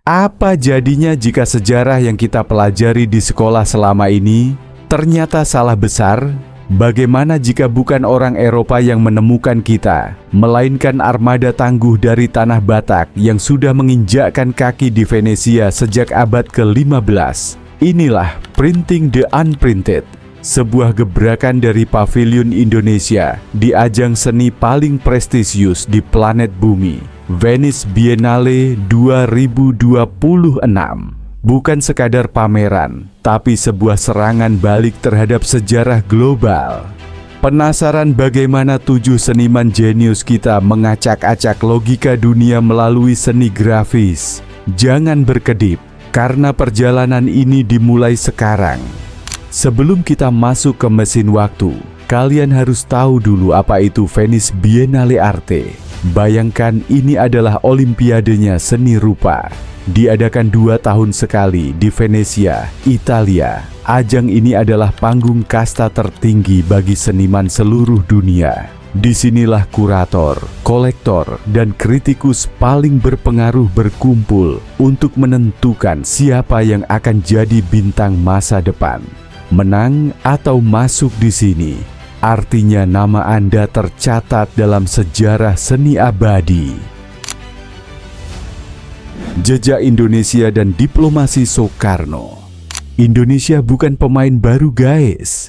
Apa jadinya jika sejarah yang kita pelajari di sekolah selama ini ternyata salah besar? Bagaimana jika bukan orang Eropa yang menemukan kita, melainkan armada tangguh dari tanah Batak yang sudah menginjakkan kaki di Venesia sejak abad ke-15? Inilah Printing the Unprinted, sebuah gebrakan dari Pavilion Indonesia di ajang seni paling prestisius di planet bumi, Venice Biennale 2026. Bukan sekadar pameran, tapi sebuah serangan balik terhadap sejarah global. Penasaran bagaimana 7 seniman jenius kita mengacak-acak logika dunia melalui seni grafis? Jangan berkedip, karena perjalanan ini dimulai sekarang. Sebelum kita masuk ke mesin waktu, kalian harus tahu dulu apa itu Venice Biennale Arte. Bayangkan ini adalah olimpiadenya seni rupa. Diadakan 2 tahun sekali di Venesia, Italia. Ajang ini adalah panggung kasta tertinggi bagi seniman seluruh dunia. Disinilah kurator, kolektor, dan kritikus paling berpengaruh berkumpul untuk menentukan siapa yang akan jadi bintang masa depan. Menang atau masuk di sini, artinya nama Anda tercatat dalam sejarah seni abadi. Jejak Indonesia dan diplomasi Soekarno. Indonesia bukan pemain baru, guys.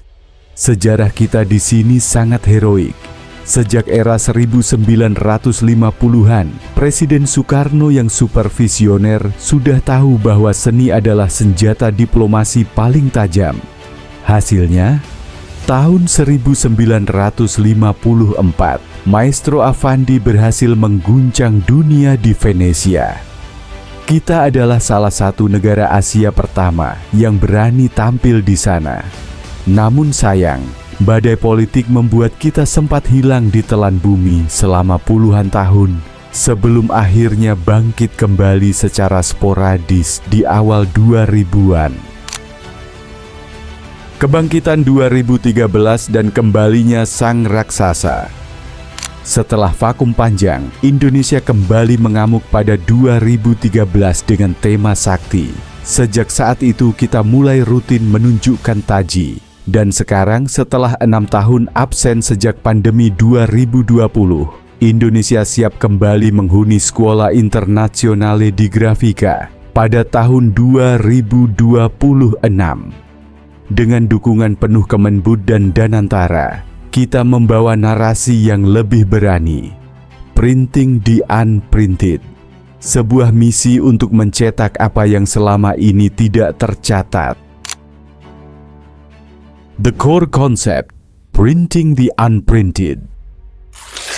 Sejarah kita di sini sangat heroik. Sejak era 1950-an, Presiden Soekarno yang supervisioner sudah tahu bahwa seni adalah senjata diplomasi paling tajam. Hasilnya, tahun 1954, Maestro Affandi berhasil mengguncang dunia di Venesia. Kita adalah salah satu negara Asia pertama yang berani tampil di sana. Namun sayang, badai politik membuat kita sempat hilang di telan bumi selama puluhan tahun, sebelum akhirnya bangkit kembali secara sporadis di awal 2000-an. Kebangkitan 2013 dan kembalinya sang raksasa. Setelah vakum panjang, Indonesia kembali mengamuk pada 2013 dengan tema Sakti. Sejak saat itu kita mulai rutin menunjukkan taji. Dan sekarang setelah 6 tahun absen sejak pandemi 2020, Indonesia siap kembali menghuni Scuola Internazionale di Grafika pada tahun 2026. Dengan dukungan penuh Kemenbud dan Danantara, kita membawa narasi yang lebih berani. Printing the Unprinted, sebuah misi untuk mencetak apa yang selama ini tidak tercatat. The core concept, Printing the Unprinted.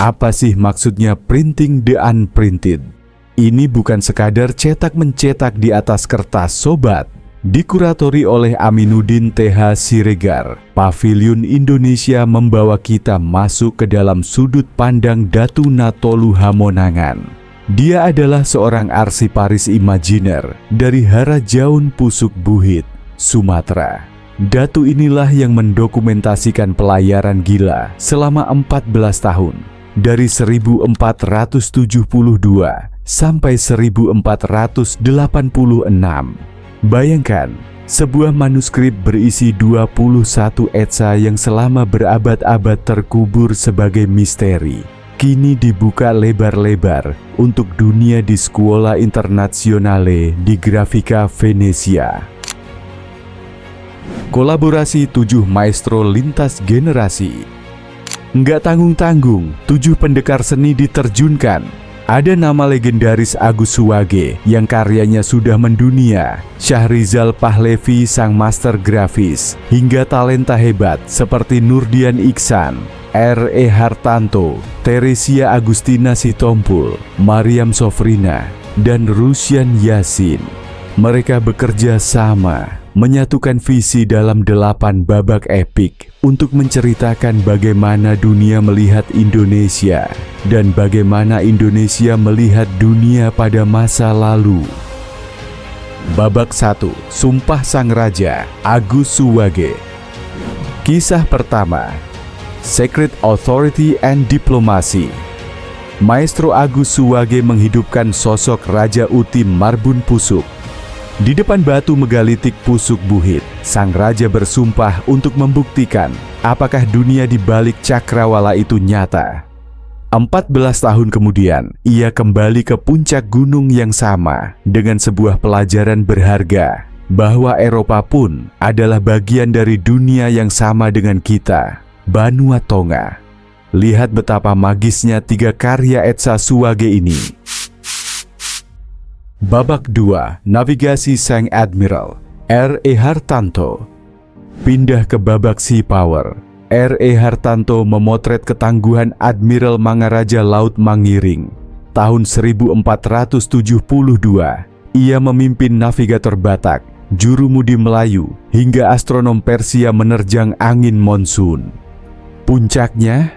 Apa sih maksudnya Printing the Unprinted? Ini bukan sekadar cetak-mencetak di atas kertas, sobat. Dikuratori oleh Aminuddin TH Siregar, Pavilion Indonesia membawa kita masuk ke dalam sudut pandang Datu Natolu Hamonangan. Dia adalah seorang arsiparis imajiner dari Harajaun Pusuk Buhit, Sumatera. Datu inilah yang mendokumentasikan pelayaran gila selama 14 tahun, dari 1472 sampai 1486. Bayangkan, sebuah manuskrip berisi 21 etsa yang selama berabad-abad terkubur sebagai misteri, kini dibuka lebar-lebar untuk dunia di Scuola Internazionale di Grafika Venesia. Kolaborasi 7 maestro lintas generasi. Nggak tanggung-tanggung, 7 pendekar seni diterjunkan. Ada nama legendaris Agus Suwage yang karyanya sudah mendunia, Syahrizal Pahlevi sang master grafis, hingga talenta hebat seperti Nurdian Iksan, R.E. Hartanto, Teresia Agustina Sitompul, Mariam Sofrina, dan Rusyan Yasin. Mereka bekerja sama, menyatukan visi dalam 8 babak epik untuk menceritakan bagaimana dunia melihat Indonesia dan bagaimana Indonesia melihat dunia pada masa lalu. Babak 1, Sumpah Sang Raja, Agus Suwage. Kisah pertama, Secret Authority and Diplomacy. Maestro Agus Suwage menghidupkan sosok Raja Uti Marbun Pusuk. Di depan batu megalitik Pusuk Buhit, sang raja bersumpah untuk membuktikan apakah dunia di balik cakrawala itu nyata. 14 tahun kemudian, ia kembali ke puncak gunung yang sama dengan sebuah pelajaran berharga bahwa Eropa pun adalah bagian dari dunia yang sama dengan kita, Banua Tonga. Lihat betapa magisnya 3 karya Etsa Suwage ini. Babak 2, Navigasi Sang Admiral, R.E. Hartanto. Pindah ke babak Sea Power. R.E. Hartanto memotret ketangguhan Admiral Mangaraja Laut Mangiring. Tahun 1472, ia memimpin navigator Batak, jurumudi Melayu, hingga astronom Persia menerjang angin monsun. Puncaknya,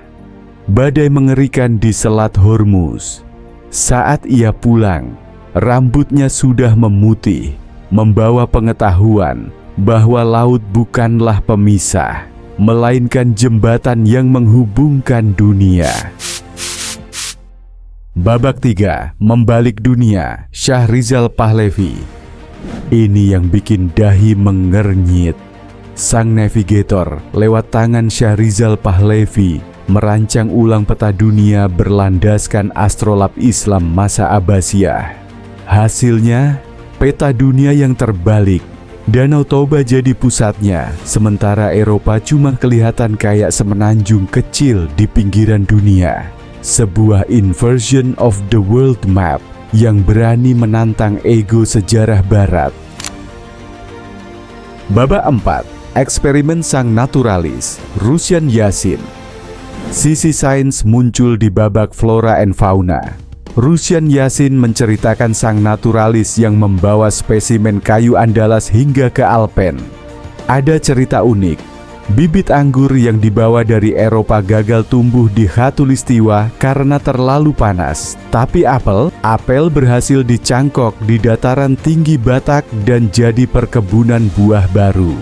badai mengerikan di Selat Hormuz. Saat ia pulang, rambutnya sudah memutih, membawa pengetahuan bahwa laut bukanlah pemisah, melainkan jembatan yang menghubungkan dunia. Babak 3, Membalik Dunia, Shahrizal Pahlavi. Ini yang bikin dahi mengernyit. Sang navigator lewat tangan Shahrizal Pahlavi merancang ulang peta dunia berlandaskan astrolab Islam masa Abbasiyah. Hasilnya, peta dunia yang terbalik. Danau Toba jadi pusatnya, sementara Eropa cuma kelihatan kayak semenanjung kecil di pinggiran dunia. Sebuah inversion of the world map yang berani menantang ego sejarah barat. Babak 4, Eksperimen Sang Naturalis, Rusyan Yasin. Sisi sains muncul di babak Flora and Fauna. Rusyan Yasin menceritakan sang naturalis yang membawa spesimen kayu Andalas hingga ke Alpen. Ada cerita unik, bibit anggur yang dibawa dari Eropa gagal tumbuh di Khatulistiwa karena terlalu panas. Tapi apel berhasil dicangkok di dataran tinggi Batak dan jadi perkebunan buah baru.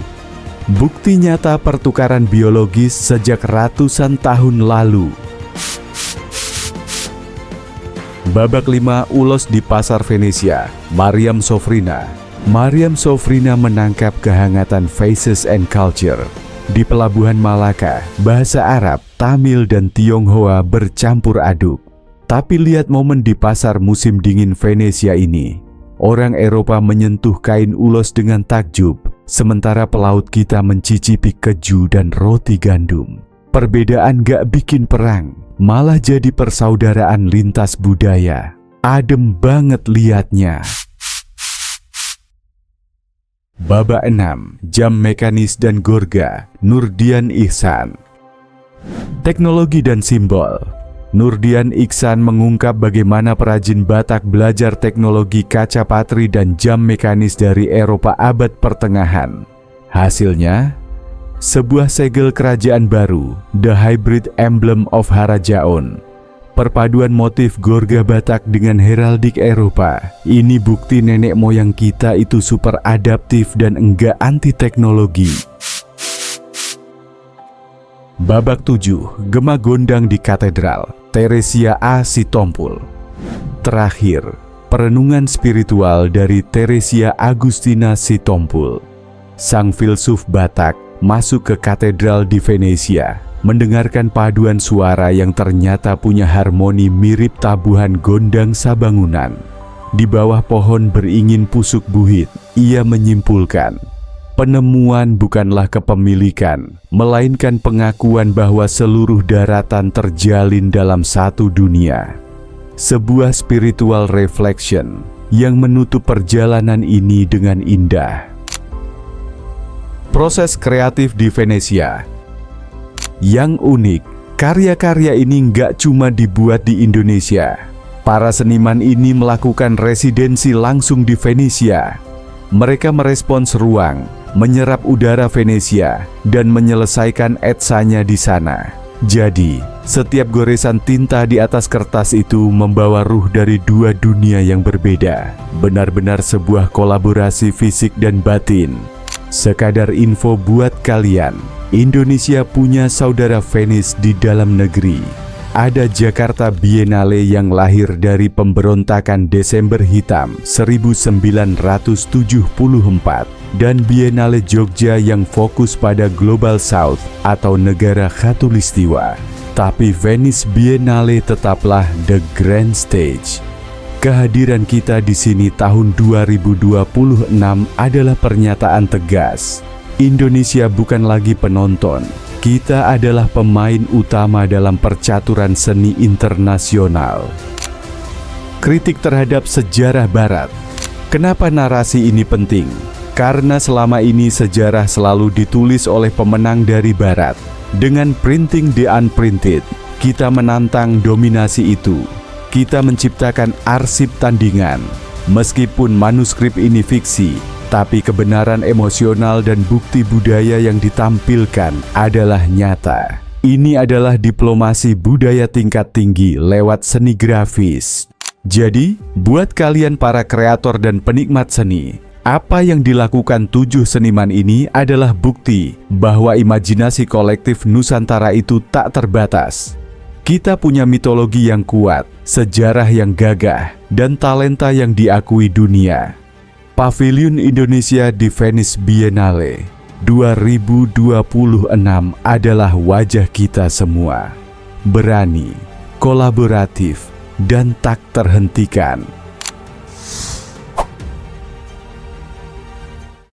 Bukti nyata pertukaran biologis sejak ratusan tahun lalu. Babak 5, Ulos di Pasar Venesia, Mariam Sofrina. Mariam Sofrina menangkap kehangatan Faces and Culture. Di Pelabuhan Malaka, bahasa Arab, Tamil, dan Tionghoa bercampur aduk. Tapi lihat momen di pasar musim dingin Venesia ini. Orang Eropa menyentuh kain ulos dengan takjub, sementara pelaut kita mencicipi keju dan roti gandum. Perbedaan gak bikin perang, malah jadi persaudaraan lintas budaya. Adem banget liatnya. Babak 6, Jam Mekanis dan Gorga, Nurdian Ihsan. Teknologi dan simbol. Nurdian Ihsan mengungkap bagaimana perajin Batak belajar teknologi kaca patri dan jam mekanis dari Eropa abad pertengahan. Hasilnya, sebuah segel kerajaan baru, The Hybrid Emblem of Harajaon. Perpaduan motif Gorga Batak dengan heraldik Eropa. Ini bukti nenek moyang kita itu super adaptif dan enggak anti teknologi. Babak 7, Gema Gondang di Katedral, Teresia A. Sitompul. Terakhir, perenungan spiritual dari Teresia Agustina Sitompul. Sang filsuf Batak masuk ke katedral di Venesia, mendengarkan paduan suara yang ternyata punya harmoni mirip tabuhan gondang sabangunan. Di bawah pohon beringin Pusuk Buhit, ia menyimpulkan, penemuan bukanlah kepemilikan, melainkan pengakuan bahwa seluruh daratan terjalin dalam satu dunia. Sebuah spiritual reflection yang menutup perjalanan ini dengan indah. Proses kreatif di Venesia. Yang unik, karya-karya ini nggak cuma dibuat di Indonesia. Para seniman ini melakukan residensi langsung di Venesia. Mereka merespons ruang, menyerap udara Venesia, dan menyelesaikan etsanya di sana. Jadi, setiap goresan tinta di atas kertas itu membawa ruh dari dua dunia yang berbeda. Benar-benar sebuah kolaborasi fisik dan batin. Sekadar info buat kalian, Indonesia punya saudara Venice di dalam negeri. ada Jakarta Biennale yang lahir dari pemberontakan Desember Hitam 1974 dan Biennale Jogja yang fokus pada Global South atau negara khatulistiwa. Tapi Venice Biennale tetaplah the grand stage. Kehadiran kita di sini tahun 2026 adalah pernyataan tegas. Indonesia bukan lagi penonton. Kita adalah pemain utama dalam percaturan seni internasional. Kritik terhadap sejarah Barat. Kenapa narasi ini penting? Karena selama ini sejarah selalu ditulis oleh pemenang dari Barat. Dengan printing the unprinted, kita menantang dominasi itu. Kita menciptakan arsip tandingan. Meskipun manuskrip ini fiksi, tapi kebenaran emosional dan bukti budaya yang ditampilkan adalah nyata. Ini adalah diplomasi budaya tingkat tinggi lewat seni grafis. Jadi, buat kalian para kreator dan penikmat seni, apa yang dilakukan 7 seniman ini adalah bukti bahwa imajinasi kolektif Nusantara itu tak terbatas. Kita punya mitologi yang kuat, sejarah yang gagah, dan talenta yang diakui dunia. Pavilion Indonesia di Venice Biennale 2026 adalah wajah kita semua. Berani, kolaboratif, dan tak terhentikan.